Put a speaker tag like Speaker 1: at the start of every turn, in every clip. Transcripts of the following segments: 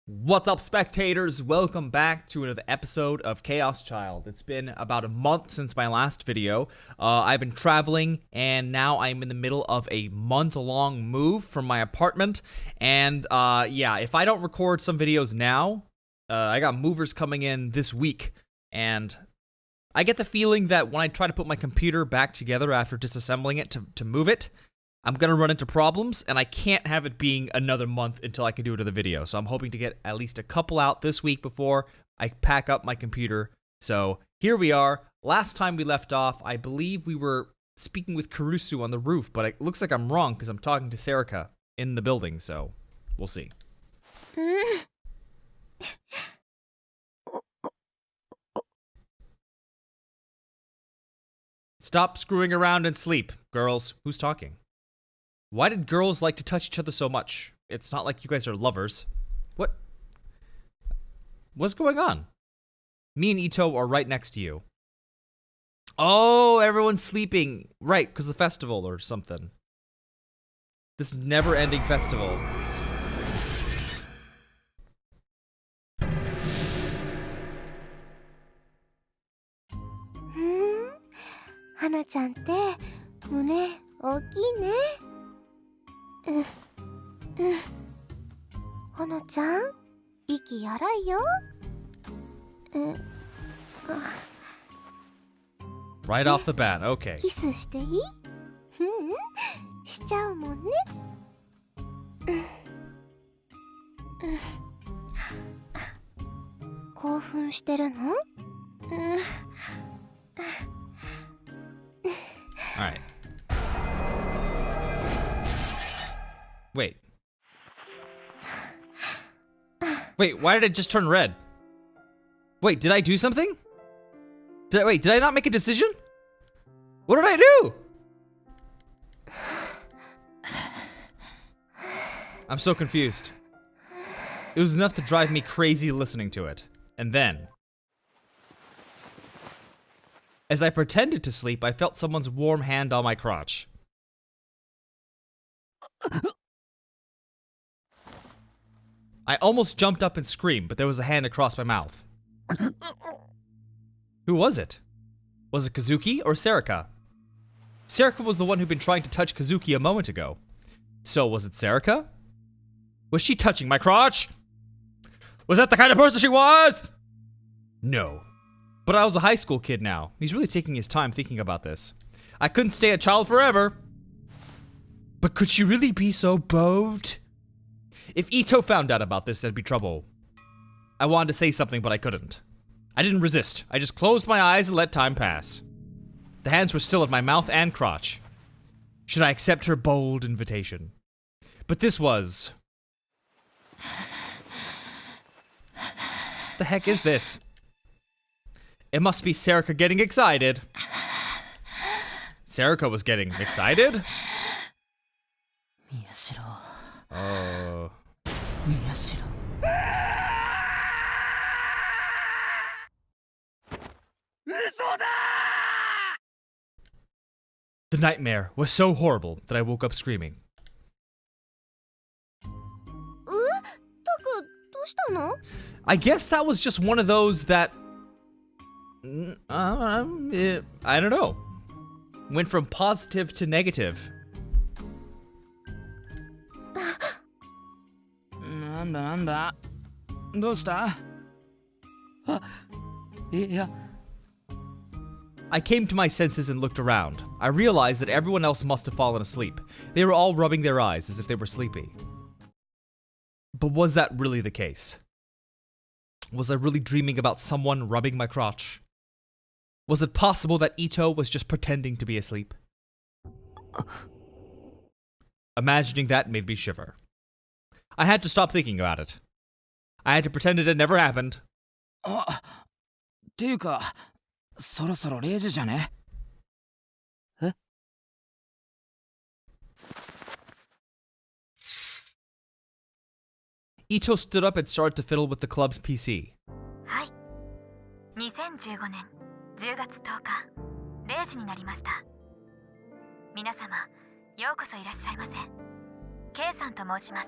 Speaker 1: What's up, spectators? Welcome back to another episode of Chaos Child. It's been about a month since my last video. I've been traveling, and now I'm in the middle of a month-long move from my apartment. And yeah, if I don't record some videos now, I got movers coming in this week, and I get the feeling that when I try to put my computer back together after disassembling it to move it, I'm gonna run into problems, and I can't have it being another month until I can do another video. So I'm hoping to get at least a couple out this week before I pack up my computer. So here we are. Last time we left off, I believe we were speaking with Kurusu on the roof, but it looks like I'm wrong because I'm talking to Serika in the building, so we'll see. Stop screwing around and sleep, girls. Who's talking? Why did girls like to touch each other so much? It's not like you guys are lovers. What's going on? Me and Ito are right next to you. Oh, everyone's sleeping. Right, because of the festival or something. This never-ending festival.
Speaker 2: Hana-chan って胸大きいね。Hana-chan, 息荒いよ。
Speaker 1: Right off the bat, okay.
Speaker 2: キスしていい？しちゃうもんね。興奮してるの
Speaker 1: Alright. Wait. Wait, why did it just turn red? Wait, did I do something? Did I not make a decision? What did I do? I'm so confused. It was enough to drive me crazy listening to it. And then, as I pretended to sleep, I felt someone's warm hand on my crotch. I almost jumped up and screamed, but there was a hand across my mouth. Who was it? Was it Kazuki or Serika? Serika was the one who'd been trying to touch Kazuki a moment ago. So was it Serika? Was she touching my crotch? Was that the kind of person she was? No. But I was a high school kid now. He's really taking his time thinking about this. I couldn't stay a child forever. But could she really be so bold? If Ito found out about this, there'd be trouble. I wanted to say something, but I couldn't. I didn't resist. I just closed my eyes and let time pass. The hands were still at my mouth and crotch. Should I accept her bold invitation? But this was... The heck is this? It must be Serika getting excited. Serika was getting excited?
Speaker 3: Miyashiro.
Speaker 1: Oh.
Speaker 3: Miyashiro.
Speaker 1: The nightmare was so horrible that I woke up screaming.
Speaker 2: タク、どうしたの？
Speaker 1: I guess that was just one of those that... I don't know. Went from positive to negative.
Speaker 3: なんだどうした？いや
Speaker 1: I came to my senses and looked around. I realized that everyone else must have fallen asleep. They were all rubbing their eyes as if they were sleepy. But was that really the case? Was I really dreaming about someone rubbing my crotch? Was it possible that Ito was just pretending to be asleep? Imagining that made me shiver. I had to stop thinking about it. I had to pretend it had never happened.
Speaker 3: ていうかそろそろ0時じゃね？え？
Speaker 1: Ito stood up and started to fiddle with the club's PC.
Speaker 4: はい。2015年10月10日0時になりました。皆様、ようこそいらっしゃいませ。K さんと申します。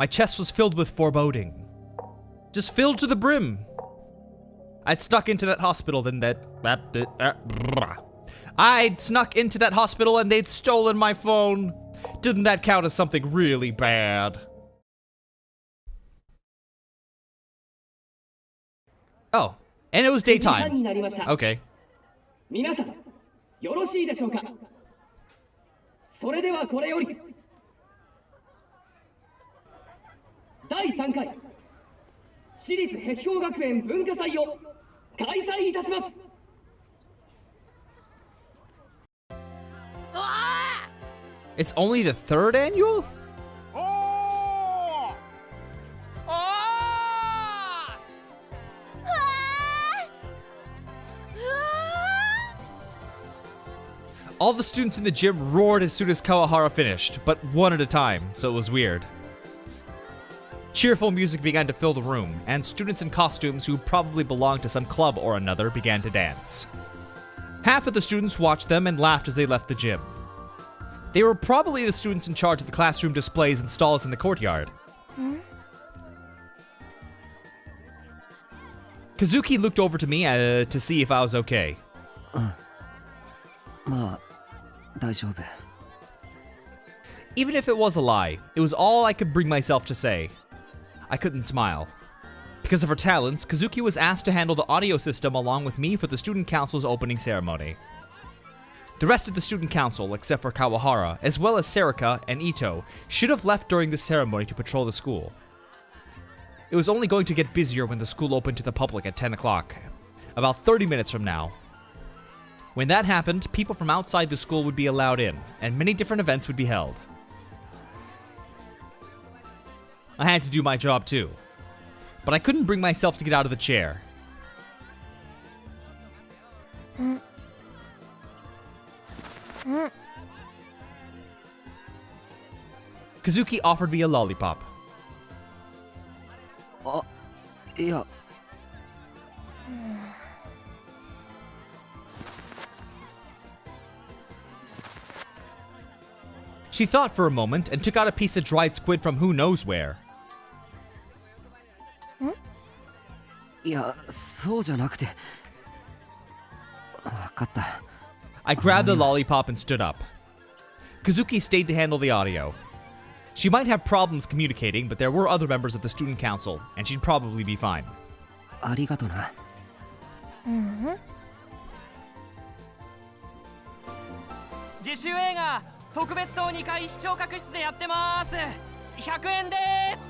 Speaker 1: My chest was filled with foreboding. Just filled to the brim. I'd snuck into that hospital I'd snuck into that hospital and they'd stolen my phone. Didn't that count as something really bad? Oh, and it was daytime. Okay.
Speaker 5: 皆さん、よろしいでしょうか。それではこれより第3回私立壁標学園文化祭を開催いたします。
Speaker 1: It's only the 3rd annual? All the students in the gym roared as soon as Kawahara finished, but one at a time, so it was weird. Cheerful music began to fill the room, and students in costumes who probably belonged to some club or another began to dance. Half of the students watched them and laughed as they left the gym. They were probably the students in charge of the classroom displays and stalls in the courtyard. Kazuki looked over to me to see if I was okay.
Speaker 3: まあ大丈夫。
Speaker 1: Even if it was a lie, it was all I could bring myself to say. I couldn't smile. Because of her talents, Kazuki was asked to handle the audio system along with me for the student council's opening ceremony. The rest of the student council, except for Kawahara, as well as Serika and Ito, should have left during the ceremony to patrol the school. It was only going to get busier when the school opened to the public at 10 o'clock, about 30 minutes from now. When that happened, people from outside the school would be allowed in, and many different events would be held. I had to do my job too, but I couldn't bring myself to get out of the chair. Kazuki offered me a lollipop.
Speaker 3: あ、いや。
Speaker 1: She thought for a moment and took out a piece of dried squid from who knows where.
Speaker 3: いや、そうじゃなくて。わかった。
Speaker 1: I grabbed the lollipop and stood up. Kazuki stayed to handle the audio. She might have problems communicating, but there were other members of the student council, and she'd probably be fine.
Speaker 3: ありがとな。
Speaker 6: 自主映画特別棟2階視聴覚室でやってます。100円です。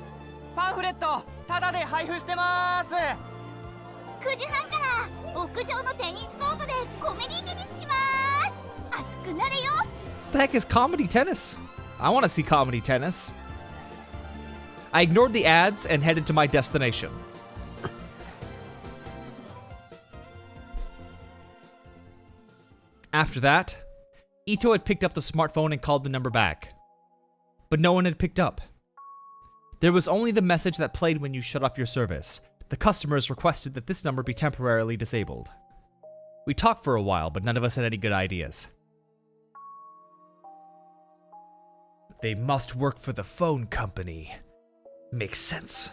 Speaker 6: パンフレットタダで配布してます。
Speaker 2: 9時半から屋上のテニスコートでコメディテニスします。熱くなれよ。
Speaker 1: The heck is comedy tennis? I want to see comedy tennis. I ignored the ads and headed to my destination. After that, Ito had picked up the smartphone and called the number back. But no one had picked up. There was only the message that played when you shut off your service. The customers requested that this number be temporarily disabled. We talked for a while, but none of us had any good ideas. They must work for the phone company. Makes sense.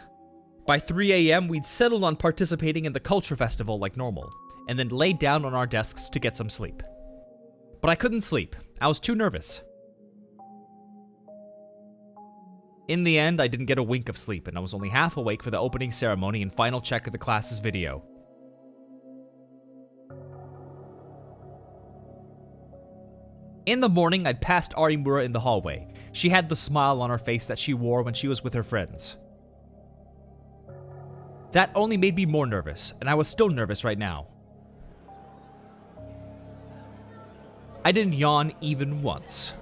Speaker 1: By 3 a.m., we'd settled on participating in the culture festival like normal, and then laid down on our desks to get some sleep. But I couldn't sleep. I was too nervous. In the end, I didn't get a wink of sleep, and I was only half awake for the opening ceremony and final check of the class's video. In the morning, I'd passed Arimura in the hallway. She had the smile on her face that she wore when she was with her friends. That only made me more nervous, and I was still nervous right now. I didn't yawn even once.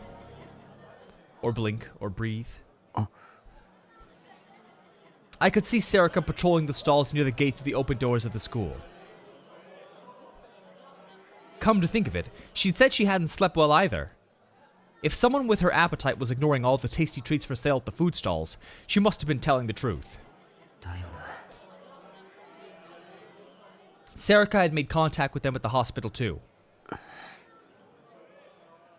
Speaker 1: Or blink, or breathe. I could see Serika patrolling the stalls near the gate to the open doors of the school. Come to think of it, she'd said she hadn't slept well either. If someone with her appetite was ignoring all the tasty treats for sale at the food stalls, she must have been telling the truth. Serika had made contact with them at the hospital too.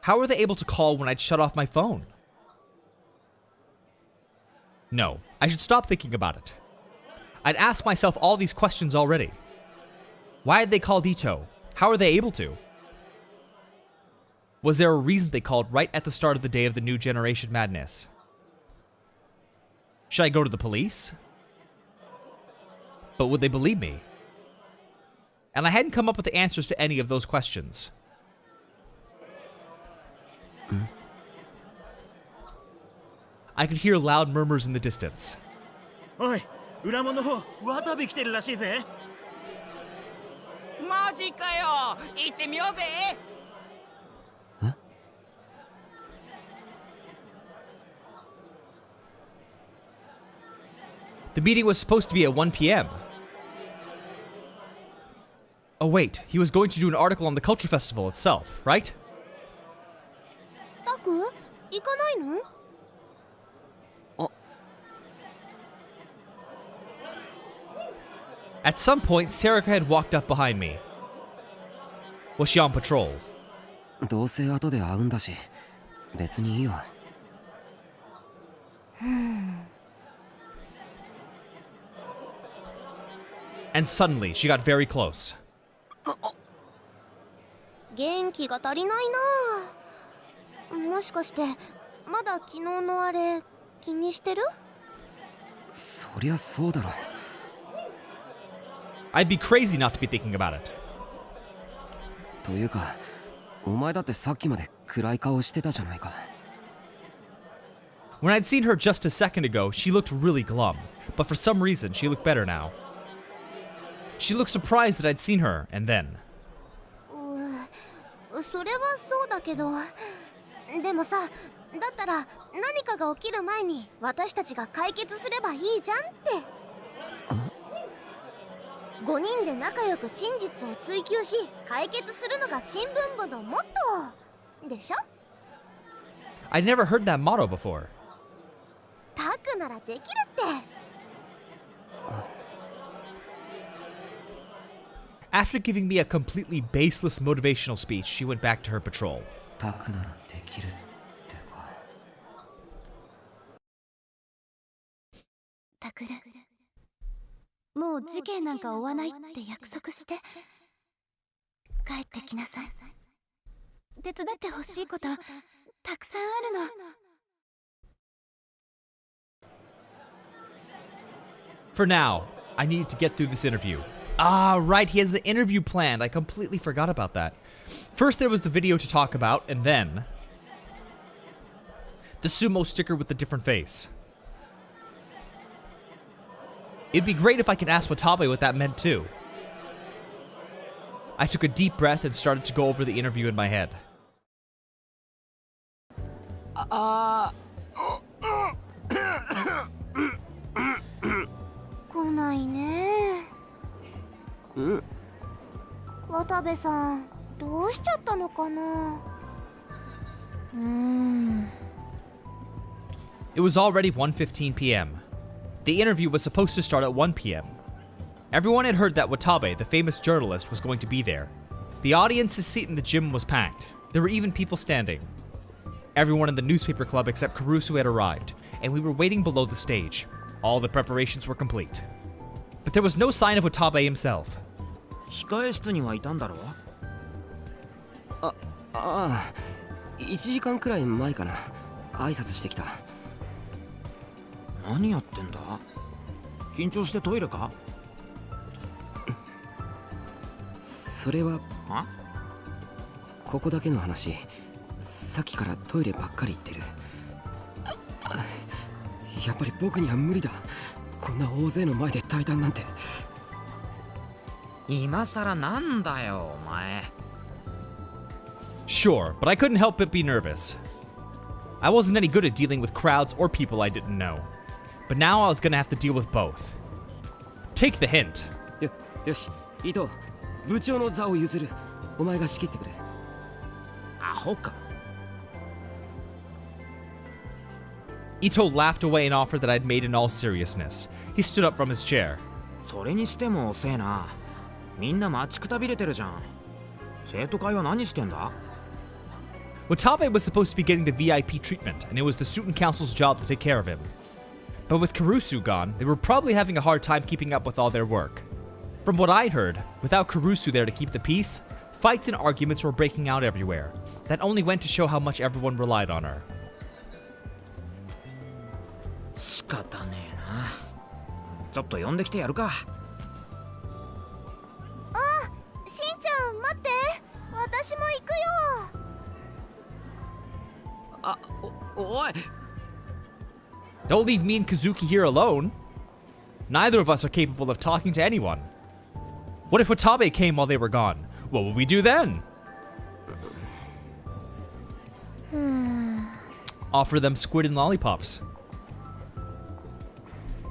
Speaker 1: How were they able to call when I'd shut off my phone? No, I should stop thinking about it. I'd asked myself all these questions already. Why had they called Ito? How are they able to? Was there a reason they called right at the start of the day of the new generation madness? Should I go to the police? But would they believe me? And I hadn't come up with the answers to any of those questions. I could hear loud murmurs in the distance.
Speaker 7: おい、裏門の方、渡部来てるらしいぜ。
Speaker 6: マジかよ、行ってみようぜ。
Speaker 1: The meeting was supposed to be at 1 p.m. Oh wait, he was going to do an article on the culture festival itself, right?
Speaker 2: タク行かないの？
Speaker 1: At some point, Sarika had walked up behind me. Was she on patrol?
Speaker 3: どうせ後で会うんだし、別にいいよ。
Speaker 1: And suddenly, she got very close.
Speaker 2: 元気が足りないな。もしかしてまだ昨日のあれ気にしてる？
Speaker 3: そりゃそうだろ。
Speaker 1: I'd be crazy not to be thinking about it.
Speaker 3: というか、お前だってさっきまで暗い顔してたじゃないか。
Speaker 1: When I'd seen her just a second ago, she looked really glum, but for some reason, she looked better now. She looked surprised that I'd seen her, and then.
Speaker 2: それはそうだけど、でもさ、だったら何かが起きる前に私たちが解決すればいいじゃんって。5人で仲良く真実を追求し解決するのが新聞部のモットーでしょ？
Speaker 1: I'd never heard that motto before.
Speaker 2: タクならできるって。
Speaker 1: After giving me a completely baseless motivational speech, she went back to her patrol.
Speaker 3: タクならできるってか。
Speaker 2: タクル、もう事件なんか追わないって約束して帰ってきなさい。手伝ってほしいことたくさんあるの。
Speaker 1: For now, I needed to get through this interview. Ah, right, he has the interview planned. I completely forgot about that. First there was the video to talk about, and then the sumo sticker with the different face. It'd be great if I could ask Watabe what that meant too. I took a deep breath and started to go over the interview in my head.
Speaker 2: 来ないね。渡部さん、どうしちゃったのかな。
Speaker 1: It was already 1:15 p.m. The interview was supposed to start at 1 p.m. Everyone had heard that Watabe, the famous journalist, was going to be there. The audience's seat in the gym was packed. There were even people standing. Everyone in the newspaper club except Kurusu had arrived, and we were waiting below the stage. All the preparations were complete. But there was no sign of Watabe himself.
Speaker 7: 控え室にはいたんだろ？
Speaker 3: ああ、1時間くらい前かな。挨拶してきた。
Speaker 7: 何やってんだ？緊張してトイレか？
Speaker 3: それはここだけの話。さっきからトイレばっかり行ってる。やっぱり僕には無理だ。こんな大勢の前で対談なんて。
Speaker 6: 今さらなんだよお前。
Speaker 1: Sure, but I couldn't help but be nervous. I wasn't any good at dealing with crowds or people I didn't know. But now I was gonna have to deal with both. Take the hint.
Speaker 3: よし、伊藤、部長の座を譲る。お前が仕切ってくれ。
Speaker 7: アホか。
Speaker 1: Ito laughed away an offer that I'd made in all seriousness. He stood up from his chair.
Speaker 7: それにしても遅えな。みんな待ちくたびれてるじゃん。生徒会は何してんだ？
Speaker 1: Watabe was supposed to be getting the VIP treatment, and it was the student council's job to take care of him. But with Kurusu gone, they were probably having a hard time keeping up with all their work. From what I'd heard, without Kurusu there to keep the peace, fights and arguments were breaking out everywhere. That only went to show how much everyone relied on her.
Speaker 7: 仕方ねえな。ちょっと呼んできてやるか。
Speaker 2: しんちゃん待って、私も行くよ。
Speaker 7: あ、おい。
Speaker 1: Don't leave me and Kazuki here alone. Neither of us are capable of talking to anyone. What if Watabe came while they were gone? What would we do then? Offer them squid and lollipops.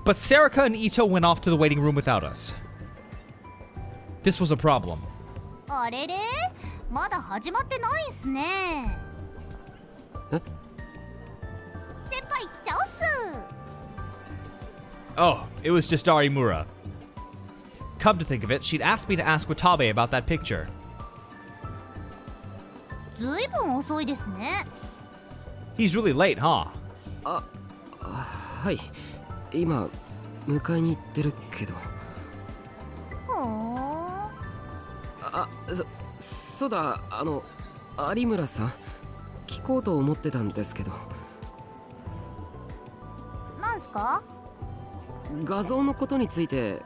Speaker 1: But Serika and Ito went off to the waiting room without us. This was a problem.
Speaker 2: あれれ、まだ始まってないんすね。
Speaker 3: え？
Speaker 2: 先輩、チャオス。
Speaker 1: Oh, it was just Arimura. Come to think of it, she'd asked me to ask Watabe about that picture.
Speaker 2: ずいぶん遅いですね。
Speaker 1: He's really late, huh?
Speaker 3: はい。今迎えに行ってるけど。そうだ、有村さん、聞こうと思ってたんですけど。
Speaker 2: なんすか？
Speaker 3: 画像のことについて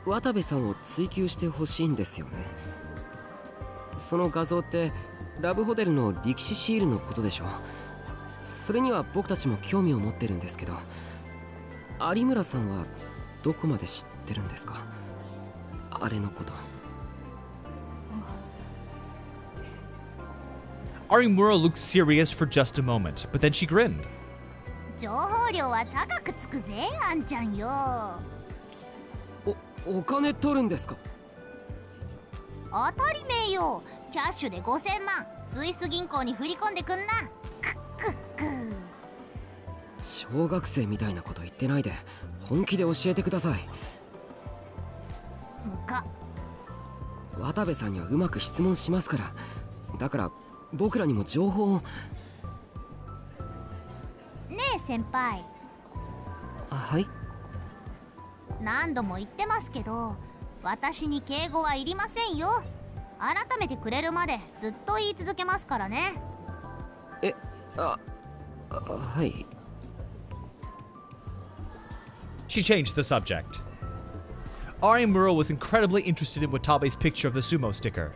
Speaker 3: 渡部さんを追求してほしいんですよね。その画像ってラブホテルの力士シールのことでしょ。それには僕たちも興味を持ってるんですけど、有村さんはどこまで知ってるんですか？あれのこと。
Speaker 1: Arimura looked serious for just a moment, but then she grinned.
Speaker 2: 情報量は高くつくぜ、あんちゃんよ。
Speaker 3: お金取るんですか？
Speaker 2: 当たり前よ。キャッシュで5000万スイス銀行に振り込んでくんな。くっくっく。
Speaker 3: 小学生みたいなこと言ってないで本気で教えてください。
Speaker 2: むか。
Speaker 3: 渡部さんにはうまく質問しますから。だから僕らにも情報を。
Speaker 2: ねえ先輩。
Speaker 3: はい。
Speaker 2: 何度も言ってますけど、私に敬語はいりませんよ。改めてくれるまでずっと言い続けますからね。
Speaker 3: はい。
Speaker 1: She changed the subject. Arimura was incredibly interested in Watabe's picture of the sumo sticker.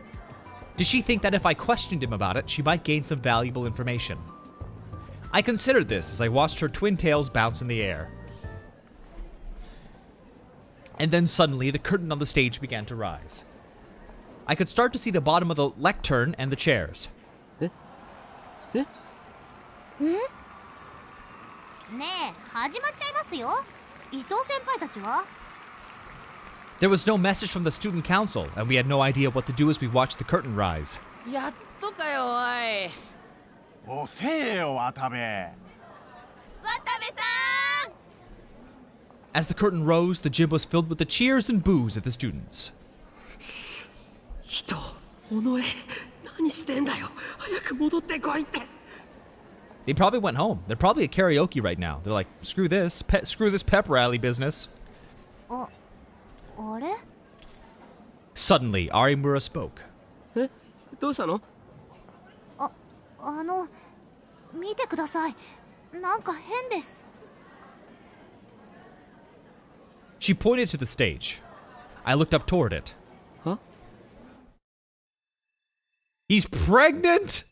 Speaker 1: Did she think that if I questioned him about it, she might gain some valuable information? I considered this as I watched her twin tails bounce in the air. And then suddenly, the curtain on the stage began to rise. I could start to see the bottom of the lectern and the chairs.
Speaker 2: ねえ、始まっちゃいますよ。伊藤先輩たちは？
Speaker 1: There was no message from the student council, and we had no idea what to do as we watched the curtain rise.
Speaker 6: やっとかよおい。
Speaker 8: 遅えよ渡部。
Speaker 1: As the curtain rose, the gym was filled with the cheers and boos of the students.
Speaker 3: 人、尾上、何してんだよ。早く戻ってこいって。
Speaker 1: They probably went home. They're probably at karaoke right now. They're like, screw this pep rally business.
Speaker 2: あれ？
Speaker 1: Suddenly, Arimura spoke.
Speaker 3: どうしたの？
Speaker 2: 見てください。なんか変です。
Speaker 1: She pointed to the stage. I looked up toward it.
Speaker 3: Huh?
Speaker 1: He's pregnant?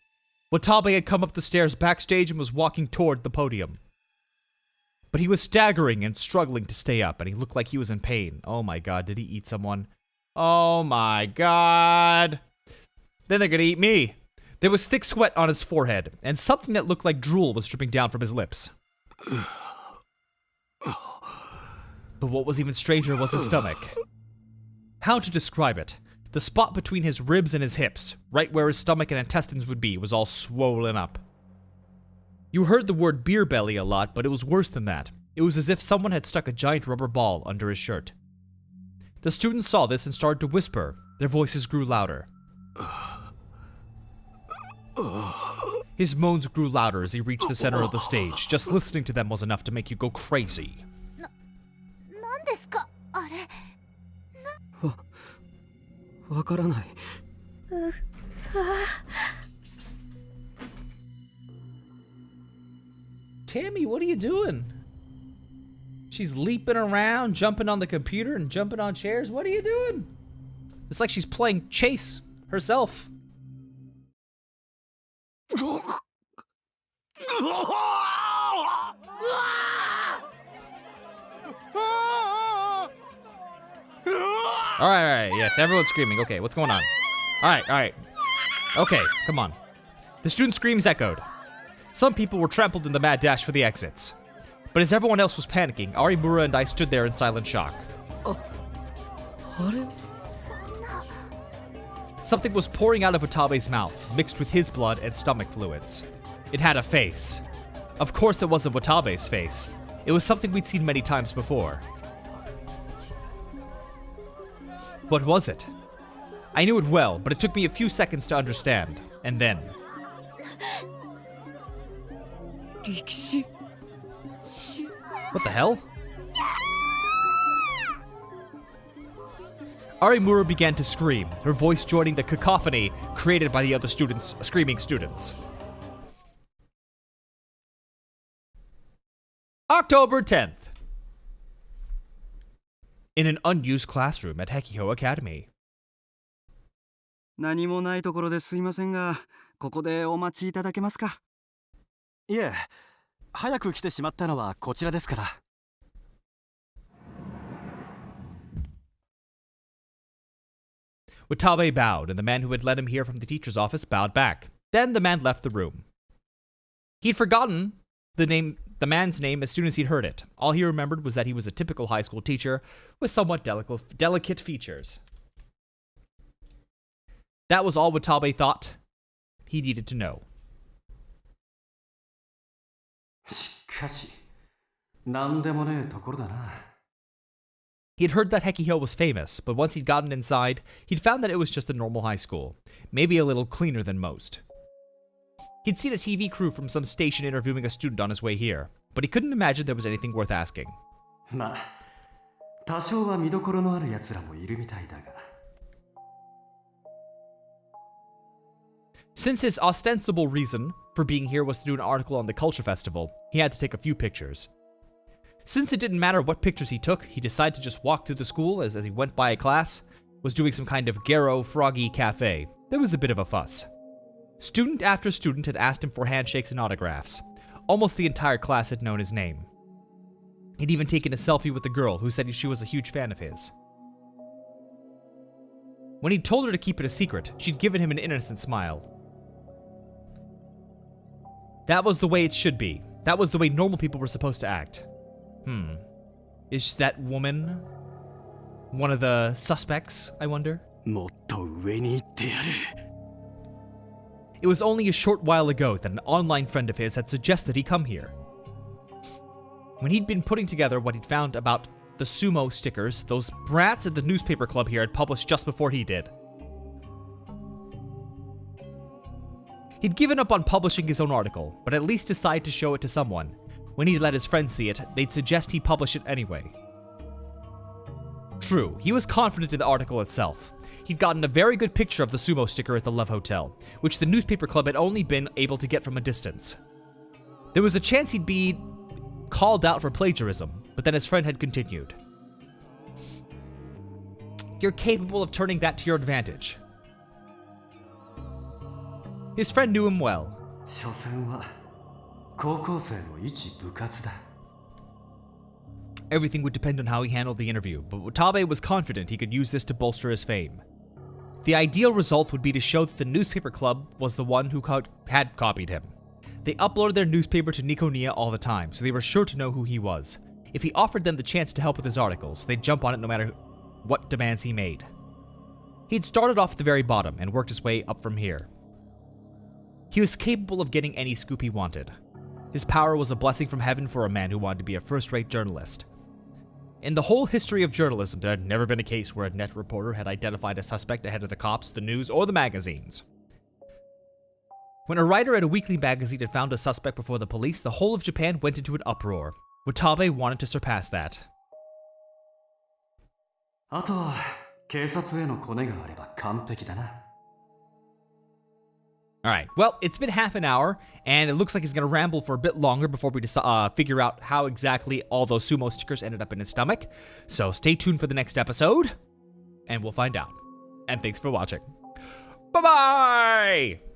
Speaker 1: Watabe had come up the stairs backstage and was walking toward the podium. But he was staggering and struggling to stay up, and he looked like he was in pain. Oh my god, did he eat someone? Oh my god. Then they're gonna eat me. There was thick sweat on his forehead, and something that looked like drool was dripping down from his lips. But what was even stranger was his stomach. How to describe it? The spot between his ribs and his hips, right where his stomach and intestines would be, was all swollen up. You heard the word beer belly a lot, but it was worse than that. It was as if someone had stuck a giant rubber ball under his shirt. The students saw this and started to whisper. Their voices grew louder. His moans grew louder as he reached the center of the stage. Just listening to them was enough to make you go crazy.
Speaker 3: わからない。
Speaker 1: Tammy, what are you doing? She's leaping around, jumping on the computer and jumping on chairs. What are you doing? It's like she's playing chase herself. All right, yes, everyone's screaming. Okay, what's going on? All right. Okay, come on. The student screams echoed. Some people were trampled in the mad dash for the exits. But as everyone else was panicking, Arimura and I stood there in silent shock. Something was pouring out of Watabe's mouth, mixed with his blood and stomach fluids. It had a face. Of course it wasn't Watabe's face. It was something we'd seen many times before. What was it? I knew it well, but it took me a few seconds to understand. And then... What the hell? Arimura began to scream, her voice joining the cacophony created by the other students, screaming students. October 10th. In an unused classroom at Hekiho Academy.
Speaker 9: 何もないところですいませんが、ここでお待ちいただけますか？いえ、早く来てしまったのはこちらですから。
Speaker 1: Watabe bowed, and the man who had led him here from the teacher's office bowed back. Then the man left the room. He'd forgotten the man's name as soon as he'd heard it. All he remembered was that he was a typical high school teacher with somewhat delicate features. That was all Watabe thought he needed to know.
Speaker 9: しかし、なんでもねえところだな。
Speaker 1: He'd heard that Hekiho was famous, but once he'd gotten inside, he'd found that it was just a normal high school, maybe a little cleaner than most. He'd seen a TV crew from some station interviewing a student on his way here, but he couldn't imagine there was anything worth asking.
Speaker 9: まあ、多少は見どころのある奴らもいるみたいだが。
Speaker 1: Since his ostensible reason for being here was to do an article on the Culture Festival, he had to take a few pictures. Since it didn't matter what pictures he took, he decided to just walk through the school as he went by a class, was doing some kind of Garo Froggy cafe. There was a bit of a fuss. Student after student had asked him for handshakes and autographs. Almost the entire class had known his name. He'd even taken a selfie with the girl who said she was a huge fan of his. When he'd told her to keep it a secret, she'd given him an innocent smile. That was the way it should be. That was the way normal people were supposed to act. Is that woman one of the suspects, I wonder?
Speaker 9: もっと上に行ってやれ。
Speaker 1: It was only a short while ago that an online friend of his had suggested he come here. When he'd been putting together what he'd found about the sumo stickers, those brats at the newspaper club here had published just before he did. He'd given up on publishing his own article, but at least decided to show it to someone. When he'd let his friends see it, they'd suggest he publish it anyway. True, he was confident in the article itself. He'd gotten a very good picture of the sumo sticker at the Love Hotel, which the newspaper club had only been able to get from a distance. There was a chance he'd be called out for plagiarism, but then his friend had continued. You're capable of turning that to your advantage. His friend knew him well.
Speaker 9: 所詮は高校生の一部活だ。
Speaker 1: Everything would depend on how he handled the interview, but Watabe was confident he could use this to bolster his fame. The ideal result would be to show that the newspaper club was the one who had copied him. They uploaded their newspaper to Nikoniya all the time, so they were sure to know who he was. If he offered them the chance to help with his articles, they'd jump on it no matter what demands he made. He'd started off at the very bottom and worked his way up from here. He was capable of getting any scoop he wanted. His power was a blessing from heaven for a man who wanted to be a first-rate journalist. In the whole history of journalism, there had never been a case where a net reporter had identified a suspect ahead of the cops, the news, or the magazines. When a writer at a weekly magazine had found a suspect before the police, the whole of Japan went into an uproar. Watabe wanted to surpass that.
Speaker 9: あとは警察へのコネがあれば完璧だな。
Speaker 1: All right, well, it's been half an hour, and it looks like he's going to ramble for a bit longer before we figure out how exactly all those sumo stickers ended up in his stomach. So stay tuned for the next episode, and we'll find out. And thanks for watching. Bye-bye!